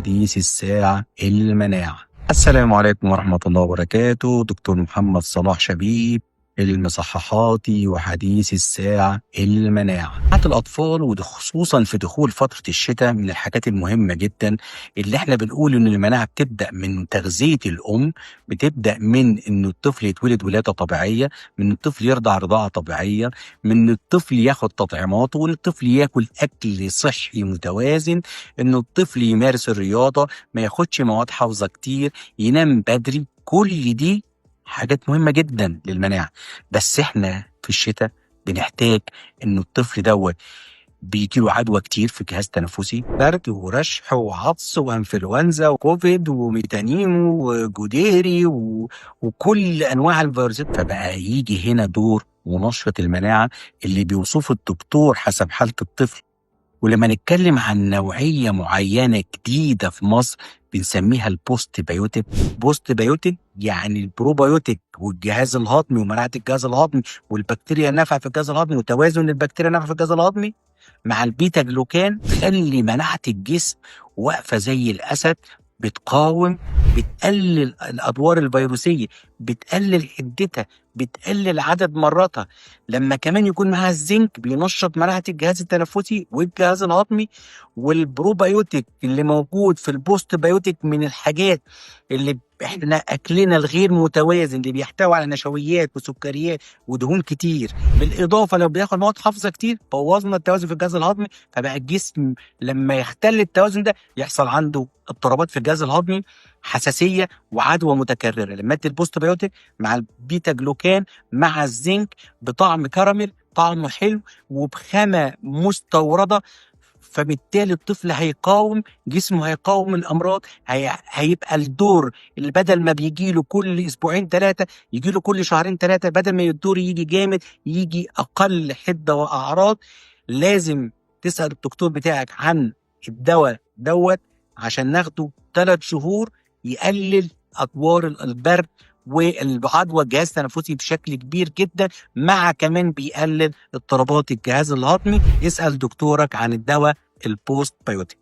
وحديث الساعة المناعة. السلام عليكم ورحمة الله وبركاته. دكتور محمد صلاح شبيب، المصححاتي وحديث الساعة المناعة. مناعة الأطفال وخصوصا في دخول فترة الشتاء من الحاجات المهمة جدا اللي احنا بنقول إن المناعة بتبدأ من تغذية الأم، بتبدأ من إن الطفل يتولد ولادة طبيعية، من الطفل يرضع رضاعة طبيعية، من الطفل ياخد تطعيماته، وإن الطفل ياكل أكل صحي متوازن، إن الطفل يمارس الرياضة، ما ياخدش مواد حافظة كتير، ينام بدري. كل دي حاجات مهمة جدا للمناعة. بس احنا في الشتاء بنحتاج ان الطفل دوت بيجيله عدوى كتير في الجهاز التنفسي، برد ورشح وعطس وانفلونزا وكوفيد وميتانيمو وجوديري وكل انواع الفيروسات. فبقى يجي هنا دور منشط المناعة اللي بيوصفه الدكتور حسب حالة الطفل. ولما نتكلم عن نوعية معينة جديدة في مصر بنسميها البوست بايوتيك. بوست بايوتيك يعني البروبايوتيك والجهاز الهضمي ومناعة الجهاز الهضمي والبكتيريا النافعة في الجهاز الهضمي وتوازن البكتيريا النافعة في الجهاز الهضمي مع البيتا جلوكان تخلي مناعة الجسم واقفة زي الأسد، بتقاوم، بتقلل الأدوار الفيروسية، بتقلل حدتها، بتقلل عدد مراتها. لما كمان يكون معاها الزنك بينشط مناعة الجهاز التنفسي والجهاز الهضمي. والبروبايوتيك اللي موجود في البوست بايوتيك من الحاجات اللي احنا اكلنا الغير متوازن اللي بيحتوي على نشويات وسكريات ودهون كتير، بالاضافه لو بياخد مواد حافظه كتير بوظنا التوازن في الجهاز الهضمي. فبقى الجسم لما يختل التوازن ده يحصل عنده اضطرابات في الجهاز الهضمي، حساسيه وعدوى متكرره. لما ادي البوست بايوتيك مع البيتا جلوكان مع الزنك بطعم كراميل، طعمه حلو وبخامه مستورده، فبالتالي الطفل هيقاوم، جسمه هيقاوم الامراض. هيبقى الدور اللي بدل ما بيجي له كل اسبوعين ثلاثه يجي له كل شهرين ثلاثه، بدل ما الدور يجي جامد يجي اقل حده واعراض. لازم تسال الدكتور بتاعك عن الدواء دوت عشان ناخده 3 شهور يقلل ادوار البرد والعدوى الجهاز التنفسي بشكل كبير جدا، مع كمان بيقلل اضطرابات الجهاز الهضمي. اسأل دكتورك عن الدواء البوست بايوتيك.